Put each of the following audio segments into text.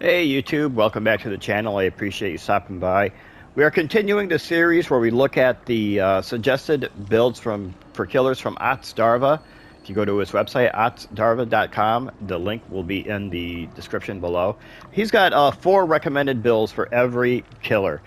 Hey YouTube, welcome back to the channel. I appreciate you stopping by. We are continuing the series where we look at the suggested builds for killers from Otzdarva. If you go to his website, otzdarva.com, the link will be in the description below. He's got 4 recommended builds for every killer.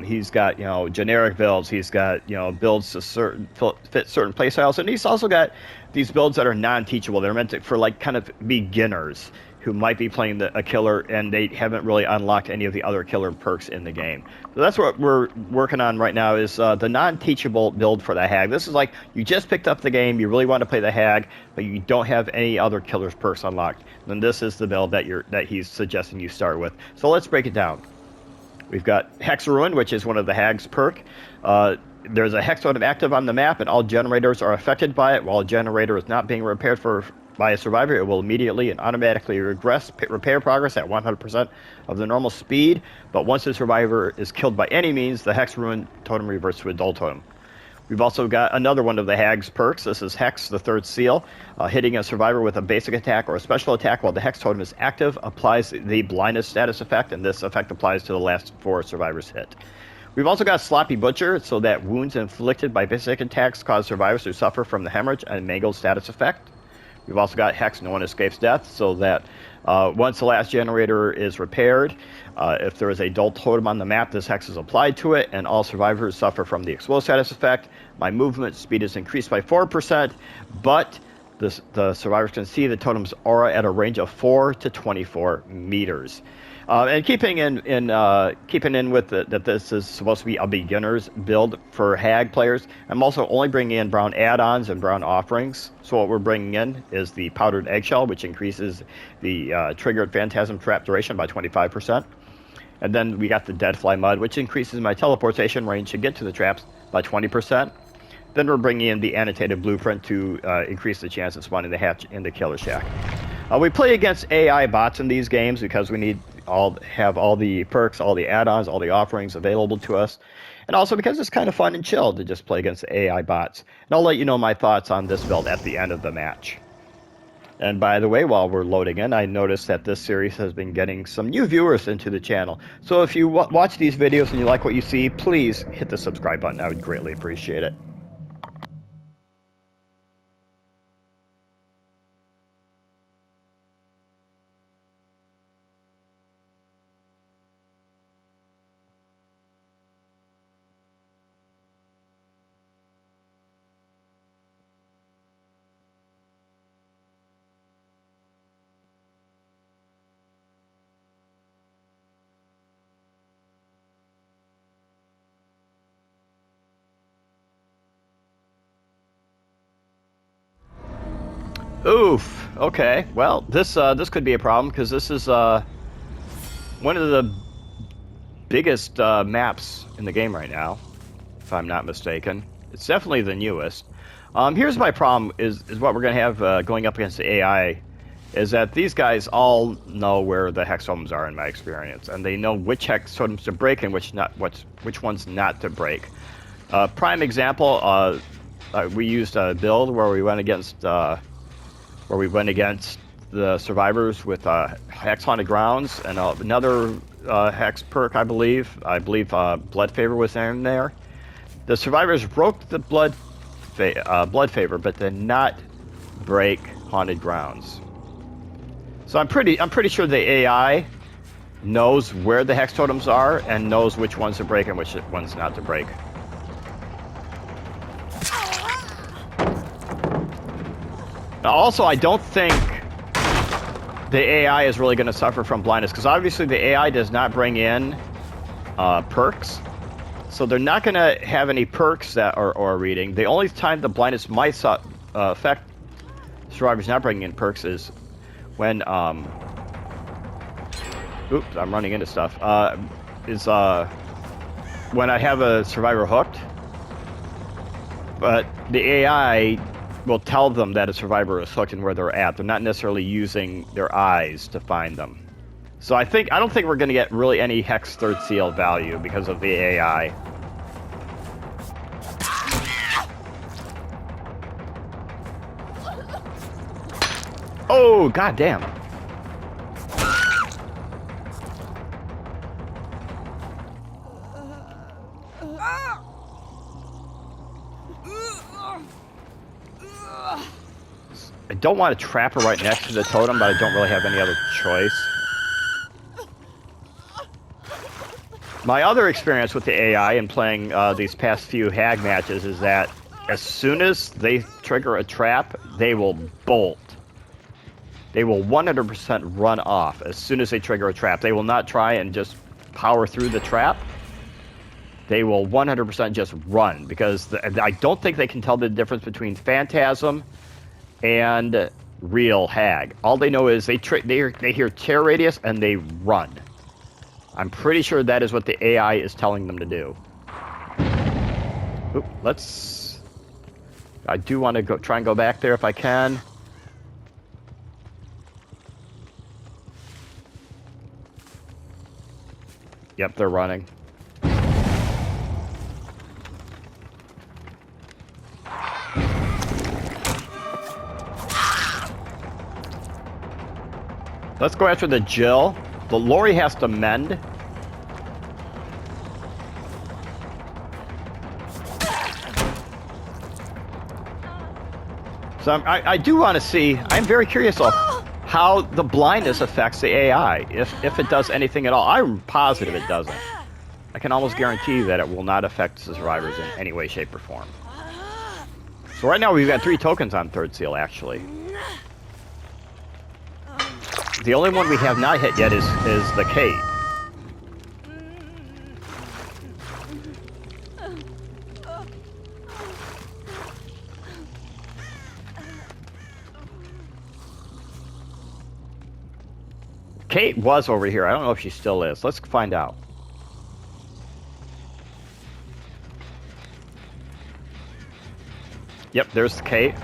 He's got, generic builds. He's got, builds to fit certain playstyles, and he's also got these builds that are non-teachable. They're meant for like kind of beginners who might be playing a killer and they haven't really unlocked any of the other killer perks in the game. So that's what we're working on right now is the non-teachable build for the hag. This is like you just picked up the game, you really want to play the hag, but you don't have any other killer's perks unlocked. Then this is the build that he's suggesting you start with. So let's break it down. We've got Hex Ruin, which is one of the hag's perk. There's a hex totem active on the map, and all generators are affected by it. While a generator is not being repaired by a survivor, it will immediately and automatically regress repair progress at 100% of the normal speed. But once the survivor is killed by any means, the Hex Ruin totem reverts to a dull totem. We've also got another one of the hag's perks. This is Hex, the third seal. Hitting a survivor with a basic attack or a special attack while the Hex totem is active applies the blindness status effect, and this effect applies to the last 4 survivors hit. We've also got Sloppy Butcher, so that wounds inflicted by basic attacks cause survivors to suffer from the hemorrhage and mangled status effect. We've also got Hex, no one escapes death, so that once the last generator is repaired, if there is a dull totem on the map, this Hex is applied to it, and all survivors suffer from the explode status effect. My movement speed is increased by 4%, but the survivors can see the totem's aura at a range of 4 to 24 meters. And keeping in with that this is supposed to be a beginner's build for hag players, I'm also only bringing in brown add-ons and brown offerings. So what we're bringing in is the powdered eggshell, which increases the triggered phantasm trap duration by 25%. And then we got the deadfly mud, which increases my teleportation range to get to the traps by 20%. Then we're bringing in the annotated blueprint to increase the chance of spawning the hatch in the killer shack. We play against AI bots in these games because we need have all the perks, all the add-ons, all the offerings available to us, and also because it's kind of fun and chill to just play against AI bots. And I'll let you know my thoughts on this build at the end of the match. And by the way, while we're loading in, I noticed that this series has been getting some new viewers into the channel. So if you watch these videos and you like what you see, please hit the subscribe button. I would greatly appreciate it. Oof. Okay. Well, this could be a problem because this is one of the biggest maps in the game right now, if I'm not mistaken. It's definitely the newest. Here's my problem: is what we're gonna have going up against the AI, is that these guys all know where the hex totems are in my experience, and they know which hex totems to break and which ones not to break. Prime example: we used a build where we went against the survivors with Hex Haunted Grounds and another Hex perk, I believe. Blood Favor was in there. The survivors broke the Blood Favor, but did not break Haunted Grounds. So I'm pretty sure the AI knows where the Hex Totems are and knows which ones to break and which ones not to break. Now, also, I don't think the AI is really going to suffer from blindness, because obviously the AI does not bring in perks, so they're not going to have any perks that are reading. The only time the blindness might affect survivors not bringing in perks is when oops, I'm running into stuff. When I have a survivor hooked, but the AI will tell them that a survivor is hooked and where they're at. They're not necessarily using their eyes to find them. So I don't think we're going to get really any Hex third seal value because of the AI. Oh, goddamn. don't want to trap her right next to the totem, but I don't really have any other choice. My other experience with the AI in playing these past few hag matches is that as soon as they trigger a trap, they will bolt. They will 100% run off as soon as they trigger a trap. They will not try and just power through the trap. They will 100% just run, because I don't think they can tell the difference between phantasm and real hag. All they know is they hear tear radius and they run. I'm pretty sure that is what the AI is telling them to do. Oop, I do want to try and go back there if I can. Yep, they're running. Let's go after the Jill. The Lori has to mend. So I do want to see, I'm very curious of how the blindness affects the AI, if it does anything at all. I'm positive it doesn't. I can almost guarantee that it will not affect the survivors in any way, shape, or form. So right now we've got 3 tokens on third seal, actually. The only one we have not hit yet is the Kate. Kate was over here. I don't know if she still is. Let's find out. Yep, there's the Kate.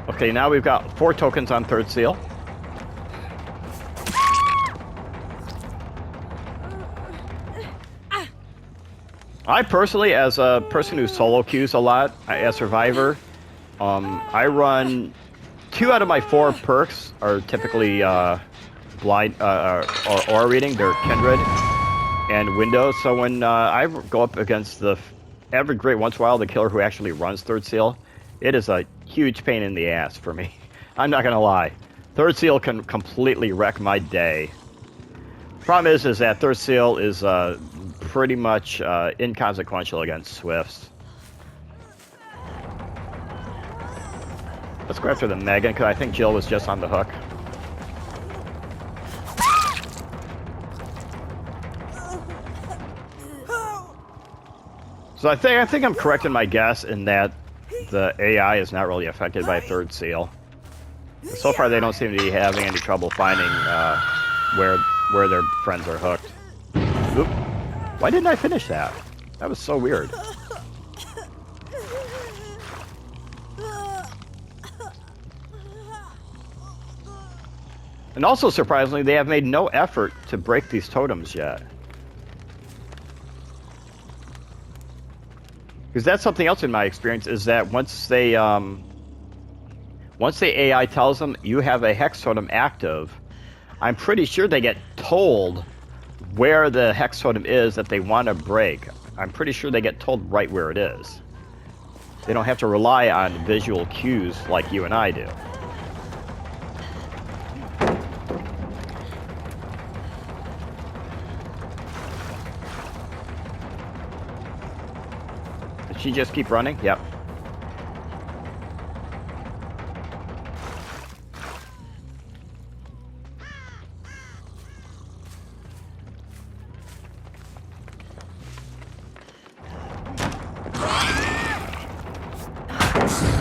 Okay, now we've got 4 tokens on third seal. I personally, as a person who solo queues a lot, as Survivor, I run 2 out of my 4 perks are typically blind or aura reading. They're Kindred and Windows. So when I go up against every great once in a while, the killer who actually runs third seal, it is a huge pain in the ass for me. I'm not gonna lie. Third seal can completely wreck my day. Problem is that third seal is pretty much inconsequential against Swifts. Let's go after the Megan, because I think Jill was just on the hook. So I think I'm correct in my guess in that the AI is not really affected by third seal. So far, they don't seem to be having any trouble finding where their friends are hooked. Oop. Why didn't I finish that? That was so weird. And also, surprisingly, they have made no effort to break these totems yet. Because that's something else in my experience, is that once the AI tells them you have a hex totem active, I'm pretty sure they get told where the hex totem is that they want to break. I'm pretty sure they get told right where it is. They don't have to rely on visual cues like you and I do. Did she just keep running? Yep.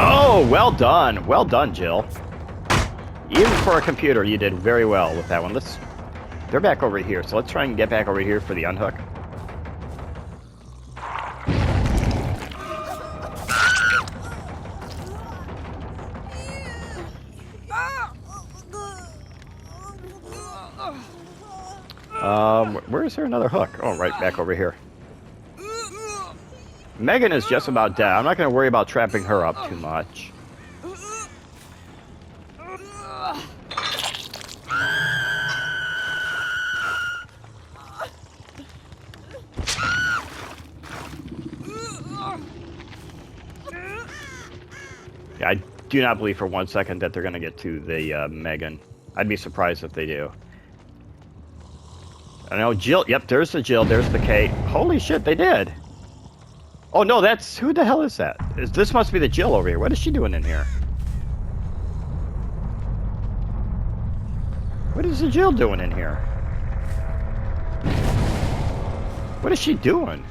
Oh, well done. Well done, Jill. Even for a computer, you did very well with that one. They're back over here, so let's try and get back over here for the unhook. Where is there another hook? Oh, right back over here. Megan is just about dead. I'm not going to worry about trapping her up too much. do not believe for 1 second that they're going to get to the Megan. I'd be surprised if they do. I know Jill. Yep, there's the Jill. There's the Kate. Holy shit, they did. Oh no, that's who the hell is that? This must be the Jill over here. What is she doing in here? What is the Jill doing in here? What is she doing?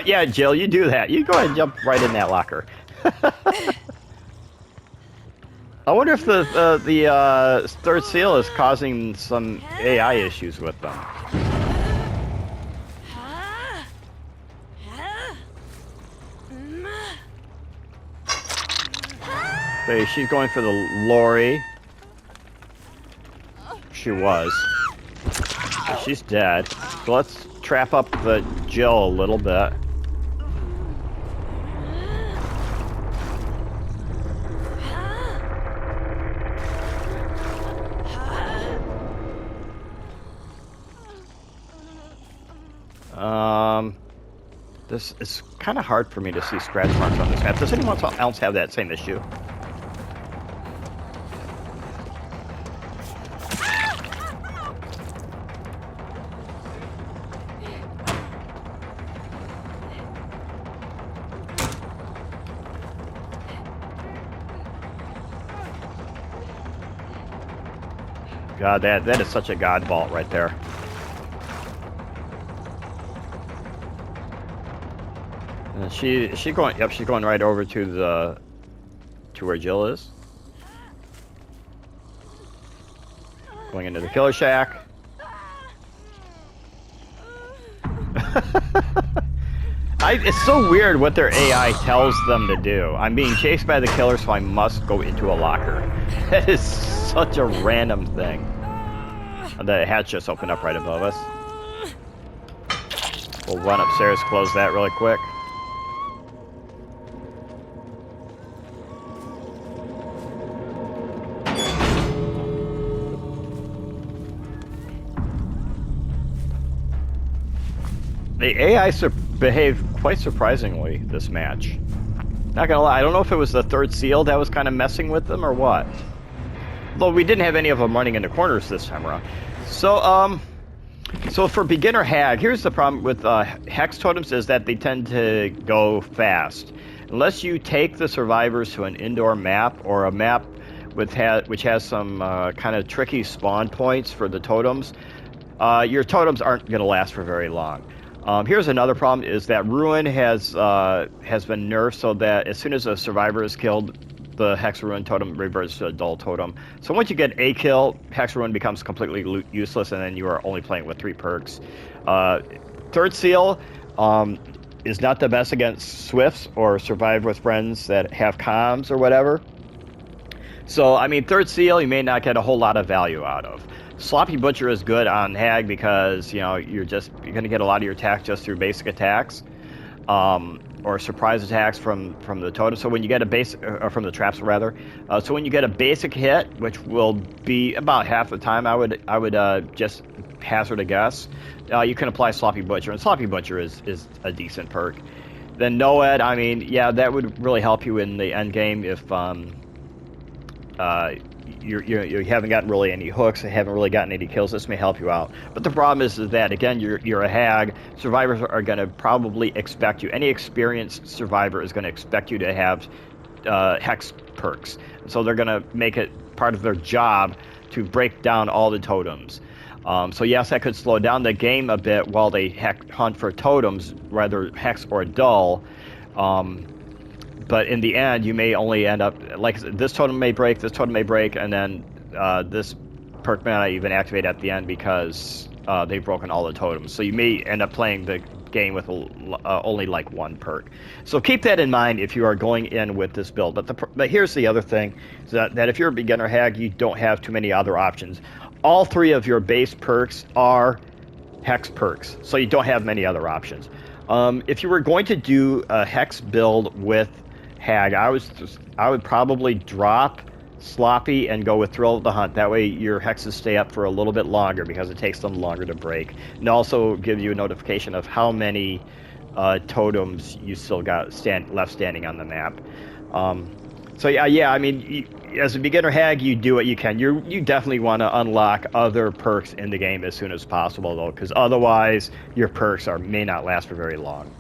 Yeah, Jill, you do that. You go ahead and jump right in that locker. I wonder if the third seal is causing some AI issues with them. Okay, she's going for the Lori. She was. She's dead. So let's trap up the Jill a little bit. This is kind of hard for me to see scratch marks on this map. Does anyone else have that same issue? God, that is such a god vault right there. And she going. Yep, she's going right over to where Jill is. Going into the killer shack. It's so weird what their AI tells them to do. I'm being chased by the killer, so I must go into a locker. That is such a random thing. The hatch just opened up right above us. We'll run upstairs, close that really quick. The AI behaved quite surprisingly this match. Not gonna lie, I don't know if it was the third seal that was kind of messing with them or what. Though we didn't have any of them running into corners this time around. So for beginner hag, here's the problem with hex totems is that they tend to go fast. Unless you take the survivors to an indoor map or a map which has some kind of tricky spawn points for the totems, your totems aren't going to last for very long. Here's another problem is that Ruin has been nerfed so that as soon as a survivor is killed, the Hex Ruin totem reverts to a dull totem. So once you get a kill, Hex Ruin becomes completely useless, and then you are only playing with 3 perks. Third Seal is not the best against Swifts or Survive with friends that have comms or whatever. So, I mean, Third Seal you may not get a whole lot of value out of. Sloppy Butcher is good on Hag because, you know, you're going to get a lot of your attacks just through basic attacks. Or surprise attacks from the totem. So when you get a basic, or from the traps rather. So when you get a basic hit, which will be about half the time, I would just hazard a guess. You can apply Sloppy Butcher, and Sloppy Butcher is a decent perk. Then Noed, I mean, yeah, that would really help you in the end game if you haven't gotten really any hooks, haven't really gotten any kills. This may help you out. But the problem is that again, you're a hag. Survivors are going to probably expect you. Any experienced survivor is going to expect you to have hex perks. So they're going to make it part of their job to break down all the totems. So yes, that could slow down the game a bit while they hunt for totems, whether hex or dull. But in the end, you may only end up, like this totem may break, and then this perk may not even activate at the end because they've broken all the totems. So you may end up playing the game with only like 1 perk. So keep that in mind if you are going in with this build. But here's the other thing, is that if you're a beginner hag, you don't have too many other options. All 3 of your base perks are hex perks, so you don't have many other options. If you were going to do a hex build with hag, I would probably drop Sloppy and go with Thrill of the Hunt. That way your hexes stay up for a little bit longer because it takes them longer to break. And also give you a notification of how many totems you still got left standing on the map. So yeah. I mean, as a beginner hag, you do what you can. You definitely want to unlock other perks in the game as soon as possible, though, because otherwise your perks may not last for very long.